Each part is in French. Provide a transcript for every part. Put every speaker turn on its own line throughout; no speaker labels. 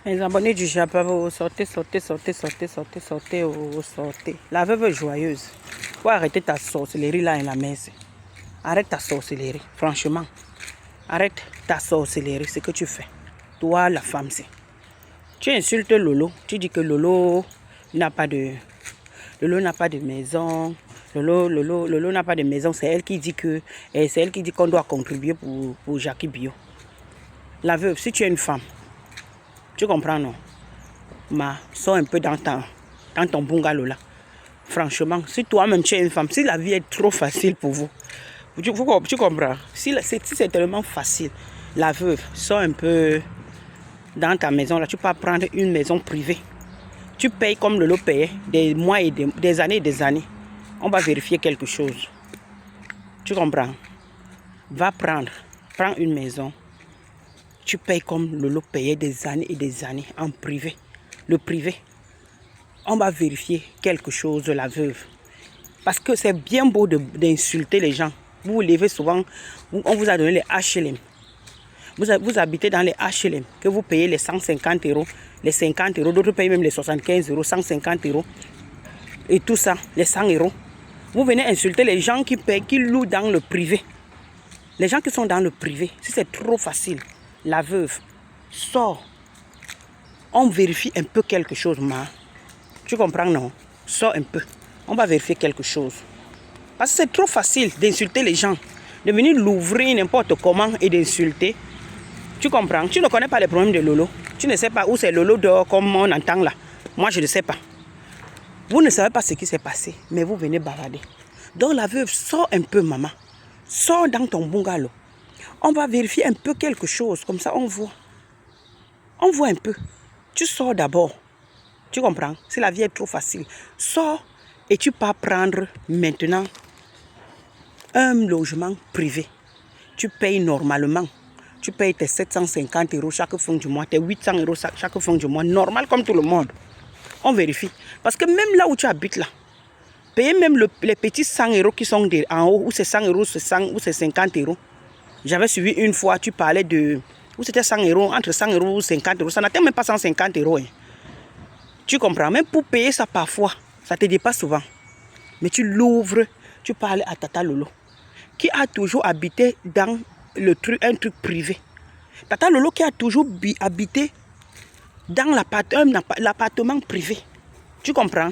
Les abonnés du Japon, vous sortez, sortez, sortez, sortez, sortez, sortez, vous sortez. La veuve joyeuse. Faut arrêter ta sorcellerie là à la messe. Arrête ta sorcellerie, franchement. Arrête ta sorcellerie, ce que tu fais. Toi, la femme, c'est. Tu insultes Lolo. Tu dis que Lolo n'a pas de... Lolo n'a pas de maison. Lolo n'a pas de maison. C'est elle qui dit que... C'est elle qui dit qu'on doit contribuer pour Jackie Bio. La veuve, si tu es une femme, tu comprends, non? Sors un peu dans ton bungalow là. Franchement, si toi-même tu es une femme, si la vie est trop facile pour vous, tu comprends? Si c'est tellement facile, la veuve, sors un peu dans ta maison là. Tu peux prendre une maison privée. Tu payes comme Lolo payait des mois et des années et des années. On va vérifier quelque chose. Tu comprends? Prends une maison. Tu payes comme Lolo payait des années et des années en privé. Le privé. On va vérifier quelque chose, la veuve. Parce que c'est bien beau d'insulter les gens. Vous vous levez souvent, on vous a donné les HLM. Vous habitez dans les HLM, que vous payez les 150 euros, les 50 euros, d'autres payent même les 75 euros, 150 euros. Et tout ça, les 100 euros. Vous venez insulter les gens qui payent, qui louent dans le privé. Les gens qui sont dans le privé, si c'est trop facile, la veuve, sors. On vérifie un peu quelque chose, ma. Tu comprends, non? Sors un peu. On va vérifier quelque chose. Parce que c'est trop facile d'insulter les gens. De venir l'ouvrir n'importe comment et d'insulter. Tu comprends? Tu ne connais pas les problèmes de Lolo. Tu ne sais pas où c'est Lolo dehors comme on entend là. Moi, je ne sais pas. Vous ne savez pas ce qui s'est passé, mais vous venez balader. Donc la veuve, sors un peu, maman. Sors dans ton bungalow. On va vérifier un peu quelque chose. Comme ça, on voit. On voit un peu. Tu sors d'abord. Tu comprends? Si la vie est trop facile, sors et tu pars prendre maintenant un logement privé. Tu payes normalement. Tu payes tes 750 euros chaque fin du mois, tes 800 euros chaque fin du mois, normal comme tout le monde. On vérifie. Parce que même là où tu habites là, payer même les petits 100 euros qui sont en haut, où c'est 100 euros, c'est 100 ou c'est 50 euros. J'avais suivi une fois, tu parlais de... Où c'était 100 euros, entre 100 euros ou 50 euros. Ça n'atteint même pas 150 euros. Hein. Tu comprends? Même pour payer ça parfois, ça te dépasse souvent. Mais tu l'ouvres, tu parles à Tata Lolo, qui a toujours habité dans un truc privé. Tata Lolo qui a toujours habité dans l'appartement privé. Tu comprends?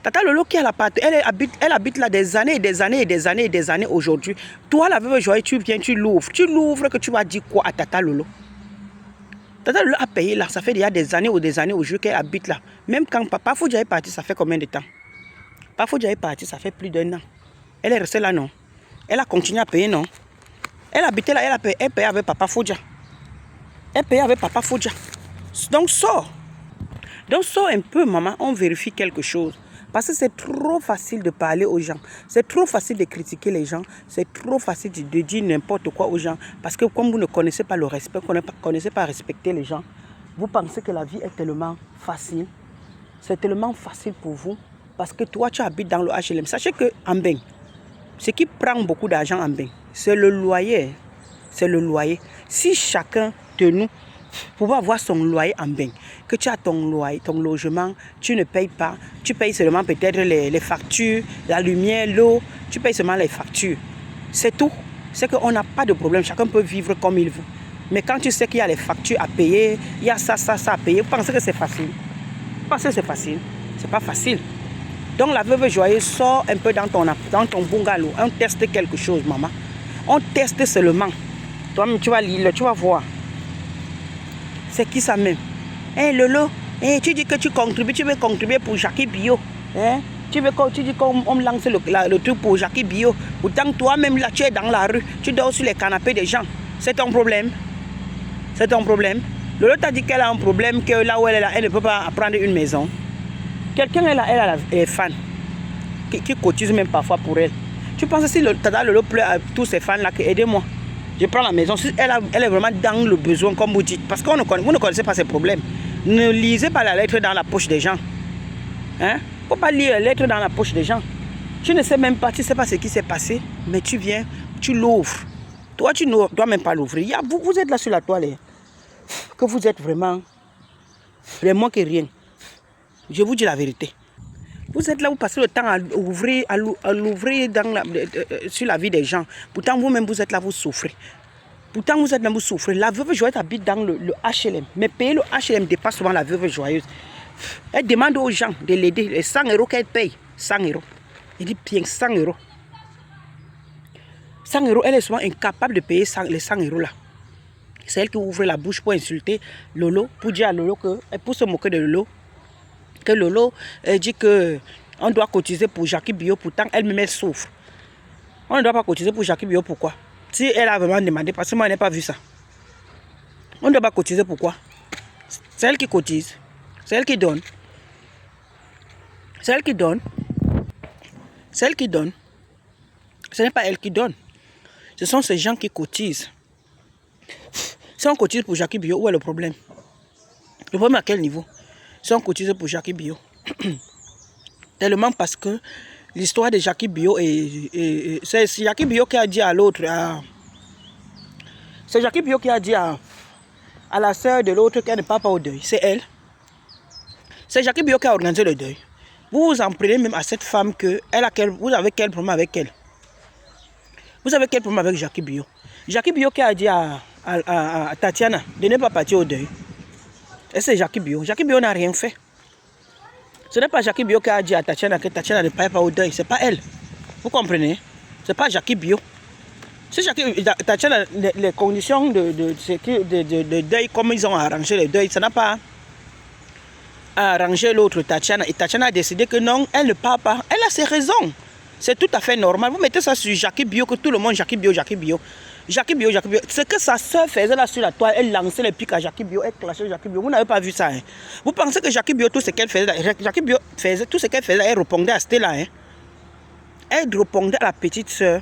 Tata Lolo qui a l'appartement, elle habite là des années et des années et des années et des années aujourd'hui. Toi, la veuve joyeuse, tu viens, tu l'ouvres. Tu l'ouvres que tu vas dire quoi à Tata Lolo? Tata Lolo a payé là, ça fait déjà des années au jour qu'elle habite là. Même quand Papa Fodja est parti, ça fait combien de temps? Papa Fodja est parti, ça fait plus d'1 an. Elle est restée là, non? Elle a continué à payer, non? Elle habitait là, elle payait avec Papa Fodja. Elle payait avec Papa Fodja. Donc sors. Donc sors un peu, maman, on vérifie quelque chose. Parce que c'est trop facile de parler aux gens. C'est trop facile de critiquer les gens. C'est trop facile de dire n'importe quoi aux gens. Parce que comme vous ne connaissez pas le respect, vous ne connaissez pas respecter les gens, vous pensez que la vie est tellement facile. C'est tellement facile pour vous. Parce que toi, tu habites dans le HLM. Sachez qu'en Mbeng, ce qui prend beaucoup d'argent en Mbeng, c'est le loyer. C'est le loyer. Si chacun de nous pouvait avoir son loyer en Mbeng, que tu as ton loyer, ton logement, tu ne payes pas, tu payes seulement peut-être les factures, la lumière, l'eau, tu payes seulement les factures. C'est tout. C'est qu'on n'a pas de problème, chacun peut vivre comme il veut. Mais quand tu sais qu'il y a les factures à payer, il y a ça à payer, vous pensez que c'est facile? Vous pensez que c'est facile? C'est pas facile. Donc la veuve joyeuse sort un peu dans ton bungalow. On teste quelque chose, maman. On teste seulement. Toi-même, tu vas lire, tu vas voir. C'est qui ça même? Hey Lolo, tu dis que tu veux contribuer pour Jackie Bio. Hein? Tu dis qu'on lance le truc pour Jackie Bio. Pourtant toi-même là, tu es dans la rue, tu dors sur les canapés des gens. C'est ton problème. C'est ton problème. Lolo t'a dit qu'elle a un problème, que là où elle est là, elle ne peut pas prendre une maison. Quelqu'un elle a les fans qui cotisent même parfois pour elle. Tu penses si Tata Lolo pleure à tous ces fans là que aidez-moi. Je prends la maison. Si elle est vraiment dans le besoin, comme vous dites. Parce que vous ne connaissez pas ses problèmes. Ne lisez pas la lettre dans la poche des gens. Hein? Il ne faut pas lire la lettre dans la poche des gens. Tu ne sais même pas, tu ne sais pas ce qui s'est passé. Mais tu viens, tu l'ouvres. Toi, tu ne dois même pas l'ouvrir. Vous êtes là sur la toile. Que vous êtes vraiment... Les moins que rien. Je vous dis la vérité. Vous êtes là, vous passez le temps à l'ouvrir sur la vie des gens. Pourtant, vous-même, vous êtes là, vous souffrez. Pourtant, vous êtes là, vous souffrez. La veuve joyeuse habite dans le HLM. Mais payer le HLM dépasse souvent la veuve joyeuse. Elle demande aux gens de l'aider. Les 100 € qu'elle paye. 100 €. Elle dit bien 100 €. 100 €, elle est souvent incapable de payer les 100 € là. C'est elle qui ouvre la bouche pour insulter Lolo, pour dire à Lolo pour se moquer de Lolo, que Lolo dit qu'on doit cotiser pour Jackie Bio, pourtant elle-même elle souffre. On ne doit pas cotiser pour Jackie Bio, pourquoi? Si elle a vraiment demandé, parce que moi je n'ai pas vu ça. On ne doit pas cotiser, pourquoi? C'est elle qui cotise, c'est elle qui donne. C'est elle qui donne. C'est elle qui donne. Ce n'est pas elle qui donne. Ce sont ces gens qui cotisent. Si on cotise pour Jackie Bio, où est le problème? Le problème à quel niveau? Si on cotise pour Jackie Bio. Tellement parce que l'histoire de Jackie Bio c'est Jackie Bio qui a dit à l'autre. C'est Jackie Bio qui a dit à la sœur de l'autre qu'elle ne part pas au deuil. C'est elle. C'est Jackie Bio qui a organisé le deuil. Vous vous en prenez même à cette femme que vous avez quel problème avec elle? Vous avez quel problème avec Jackie Bio? Jackie Bio qui a dit à Tatiana de ne pas partir au deuil. Et c'est Jackie Bio. Jackie Bio n'a rien fait. Ce n'est pas Jackie Bio qui a dit à Tatiana que Tatiana ne part pas au deuil. Ce n'est pas elle. Vous comprenez? Ce n'est pas Jackie Bio. C'est Tatiana, les conditions de deuil, comme ils ont arrangé le deuil, ça n'a pas arrangé l'autre Tatiana. Et Tatiana a décidé que non, elle ne part pas. Elle a ses raisons. C'est tout à fait normal. Vous mettez ça sur Jackie Bio, que tout le monde Jackie Bio, Jackie Bio. Jackie Bio, Jackie Bio. Ce que sa soeur faisait là sur la toile, elle lançait les pics à Jackie Bio, elle clashait Jackie Bio. Vous n'avez pas vu ça. Hein? Vous pensez que Jackie Bio, tout ce qu'elle faisait, Jackie Bio faisait tout ce qu'elle faisait, elle répondait à Stella. Hein? Elle répondait à la petite soeur.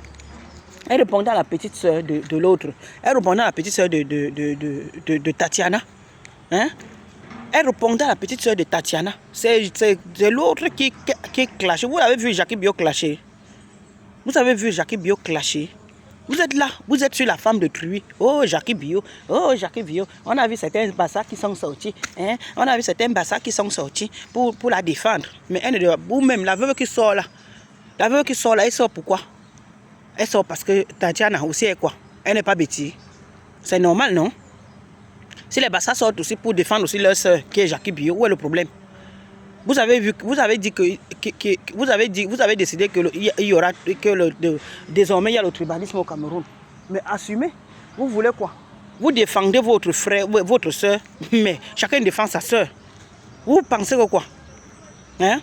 Elle répondait à la petite soeur de l'autre. Elle répondait à la petite soeur de Tatiana. Hein? Elle répondait à la petite soeur de Tatiana. C'est l'autre qui clashait. Vous avez vu Jackie Bio clasher? Vous avez vu Jackie Bio clasher? Vous êtes là, vous êtes sur la femme de Truy. Oh, Jackie Bio, oh, Jackie Bio. On a vu certains bassards qui sont sortis. Hein? On a vu certains bassards qui sont sortis pour la défendre. Mais vous-même, la veuve qui sort là, elle sort pourquoi? Elle sort parce que Tatiana aussi est quoi? Elle n'est pas bêtise. C'est normal, non? Si les bassards sortent aussi pour défendre aussi leur soeur, qui est Jackie Bio, où est le problème? Vous avez décidé que désormais il y a le tribalisme au Cameroun. Mais assumez, vous voulez quoi? Vous défendez votre frère, votre soeur, mais chacun défend sa soeur. Vous pensez que quoi? Hein?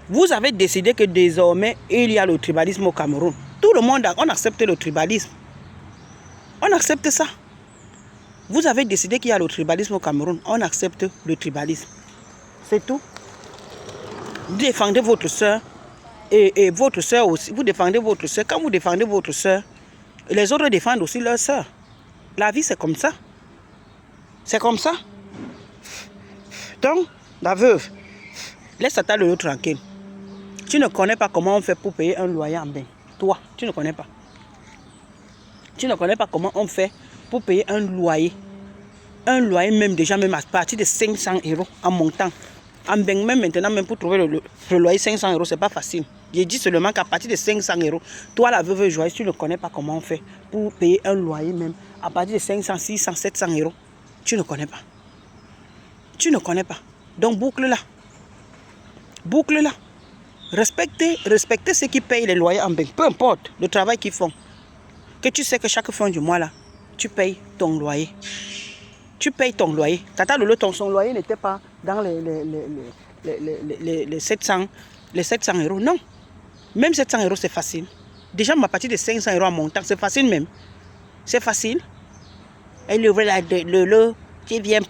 Vous avez décidé que désormais il y a le tribalisme au Cameroun. Tout le monde, on accepte le tribalisme. On accepte ça. Vous avez décidé qu'il y a le tribalisme au Cameroun. On accepte le tribalisme. C'est tout. Vous défendez votre soeur et votre soeur aussi. Vous défendez votre soeur. Quand vous défendez votre soeur, les autres défendent aussi leur soeur. La vie, c'est comme ça. C'est comme ça. Donc, la veuve, laisse ta Lolo tranquille. Tu ne connais pas comment on fait pour payer un loyer en bain. Toi, tu ne connais pas. Tu ne connais pas comment on fait pour payer un loyer. Un loyer même déjà, même à partir de 500 € en montant. En bain, même maintenant, même pour trouver le loyer 500 €, c'est pas facile. J'ai dit seulement qu'à partir de 500 €, toi la veuve joyeuse, tu ne connais pas comment on fait pour payer un loyer même à partir de 500, 600, 700 €. Tu ne connais pas. Tu ne connais pas. Donc boucle-la. Boucle-la. Respectez ceux qui payent les loyers en bain. Peu importe le travail qu'ils font. Que tu sais que chaque fin du mois là, tu payes ton loyer. Tu payes ton loyer. Tata Lolo, son loyer n'était pas dans les 700 €. Non. Même 700 €, c'est facile. Déjà, à partir de 500 € en montant, c'est facile même. C'est facile. Et Lolo, tu viens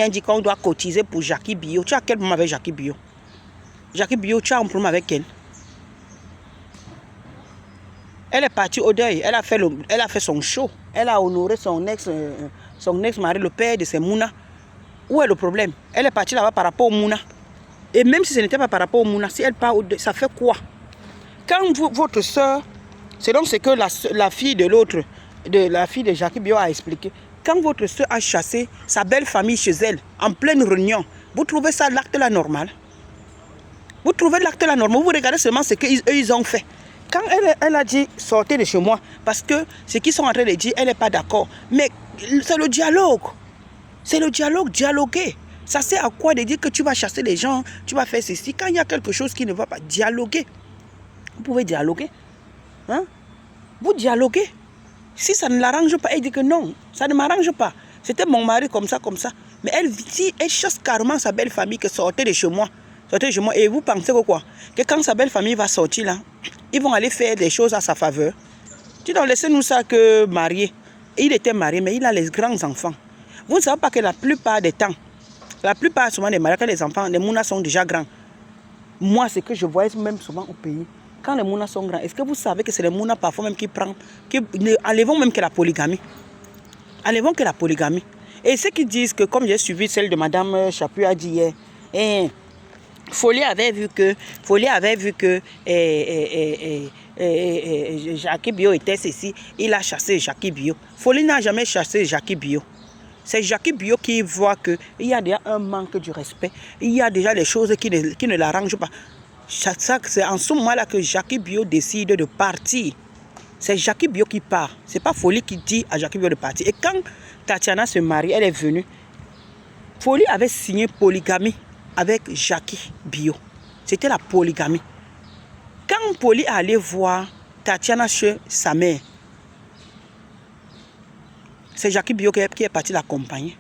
dire qu'on doit cotiser pour Jackie Bio. Tu as quel problème avec Jackie Bio? Jackie Bio, tu as un problème avec elle? Elle est partie au deuil. Elle a fait son show. Elle a honoré son ex-mari, le père de ses Mouna. Où est le problème? Elle est partie là-bas par rapport au Mouna. Et même si ce n'était pas par rapport au Mouna, si elle part au deuil, ça fait quoi? Quand votre soeur, c'est donc ce que la fille de l'autre, la fille de Jackie Bio a expliqué. quand votre soeur a chassé sa belle famille chez elle, en pleine réunion, vous trouvez ça l'acte là normal? Vous trouvez l'acte là normal? Vous regardez seulement ce qu'ils ont fait. Quand elle a dit sortez de chez moi, parce que ce qu'ils sont en train de dire, elle n'est pas d'accord. Mais c'est le dialogue. C'est le dialogue, dialoguer. Ça sert à quoi de dire que tu vas chasser les gens, tu vas faire ceci? Quand il y a quelque chose qui ne va pas, dialoguer. Vous pouvez dialoguer. Hein? Vous dialoguez. Si ça ne l'arrange pas, elle dit que non, ça ne m'arrange pas. C'était mon mari comme ça, comme ça. Mais elle dit, elle chasse carrément sa belle famille que sortez de chez moi. Sortez de chez moi. Et vous pensez que quoi? Que quand sa belle famille va sortir là, ils vont aller faire des choses à sa faveur. Tu dois laisser-nous ça que marié. Il était marié, mais il a les grands enfants. Vous ne savez pas que la plupart des temps, la plupart souvent des mariages, quand les enfants, les mounas sont déjà grands. Moi, c'est que je voyais même souvent au pays. Quand les mounas sont grands, est-ce que vous savez que c'est les mounas parfois même qui prennent, enlevons même que la polygamie. Enlevons que la polygamie. Et ceux qui disent que, comme j'ai suivi celle de Madame Chapu a dit hier, Folie avait vu que Jackie Bio était ceci, il a chassé Jackie Bio. Folie n'a jamais chassé Jackie Bio. C'est Jackie Bio qui voit qu'il y a déjà un manque de respect, il y a déjà des choses qui ne l'arrangent pas. C'est en ce moment-là que Jackie Bio décide de partir. C'est Jackie Bio qui part. Ce n'est pas Folie qui dit à Jackie Bio de partir. Et quand Tatiana se marie, elle est venue. Folie avait signé polygamie avec Jackie Bio. C'était la polygamie. Quand Folie est allée voir Tatiana chez sa mère, c'est Jackie Bio qui est parti l'accompagner.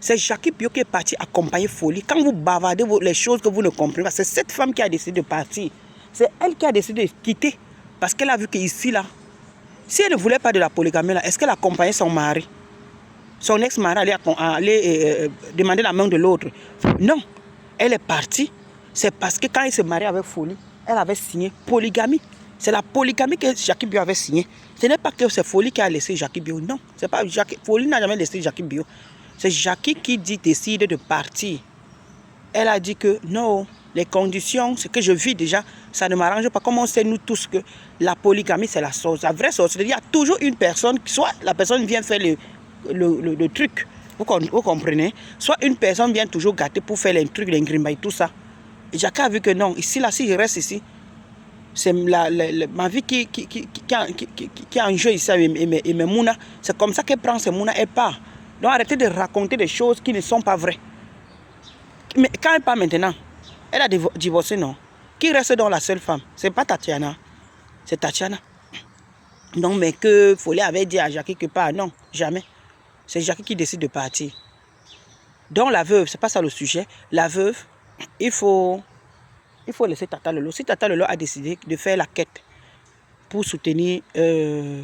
C'est Jackie Bio qui est parti accompagner Folie. Quand vous bavardez les choses que vous ne comprenez pas, c'est cette femme qui a décidé de partir. C'est elle qui a décidé de quitter. Parce qu'elle a vu qu'ici, là, si elle ne voulait pas de la polygamie, là, est-ce qu'elle accompagnait son mari? Son ex-mari allait demander la main de l'autre? Non. Elle est partie. C'est parce que quand elle se mariait avec Folie, elle avait signé polygamie. C'est la polygamie que Jackie Bio avait signé. Ce n'est pas que c'est Folie qui a laissé Jackie Bio. Non. C'est pas Folie n'a jamais laissé Jackie Bio. C'est Jackie qui décide de partir. Elle a dit que non, les conditions, ce que je vis déjà, ça ne m'arrange pas. Comme on sait nous tous que la polygamie, c'est la sauce. La vraie sauce, il y a toujours une personne, soit la personne vient faire le truc, vous comprenez, soit une personne vient toujours gâter pour faire les trucs, les grimbailles, tout ça. Et Jackie a vu que non, ici, là, si je reste ici, c'est ma vie qui est en jeu ici, et mes mounas, c'est comme ça qu'elle prend ses mounas, elle part. Donc arrêtez de raconter des choses qui ne sont pas vraies. Mais quand elle part maintenant, elle a divorcé, non? Qui reste dans la seule femme? C'est pas Tatiana, c'est Tatiana. Non, mais que Folie avait dit à Jackie que pas, non, jamais. C'est Jackie qui décide de partir. Donc la veuve, c'est pas ça le sujet. La veuve, il faut laisser Tata Lolo. Si Tata Lolo a décidé de faire la quête pour soutenir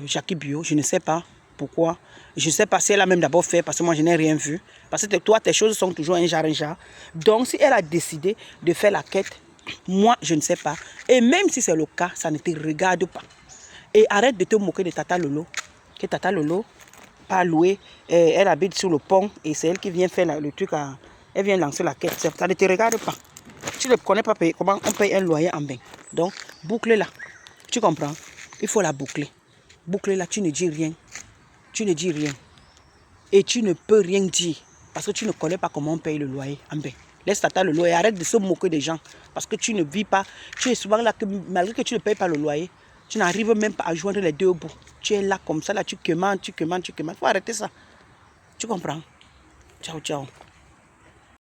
Jackie Bio, je ne sais pas pourquoi. Je ne sais pas si elle a même d'abord fait, parce que moi je n'ai rien vu. Parce que toi, tes choses sont toujours un genre. Donc si elle a décidé de faire la quête, moi je ne sais pas. Et même si c'est le cas, ça ne te regarde pas. Et arrête de te moquer de Tata Lolo. Que Tata Lolo, pas louée, elle habite sur le pont et c'est elle qui vient faire le truc, elle vient lancer la quête. Ça ne te regarde pas. Tu ne connais pas comment on paye un loyer en bain. Donc, boucle-la. Tu comprends? Il faut la boucler. Boucle-la, tu ne dis rien. Tu ne dis rien. Et tu ne peux rien dire. Parce que tu ne connais pas comment on paye le loyer en bain. Laisse Tata le loyer. Arrête de se moquer des gens. Parce que tu ne vis pas. Tu es souvent là, que malgré que tu ne payes pas le loyer, tu n'arrives même pas à joindre les deux bouts. Tu es là comme ça, là, tu commandes. Il faut arrêter ça. Tu comprends? Ciao, ciao.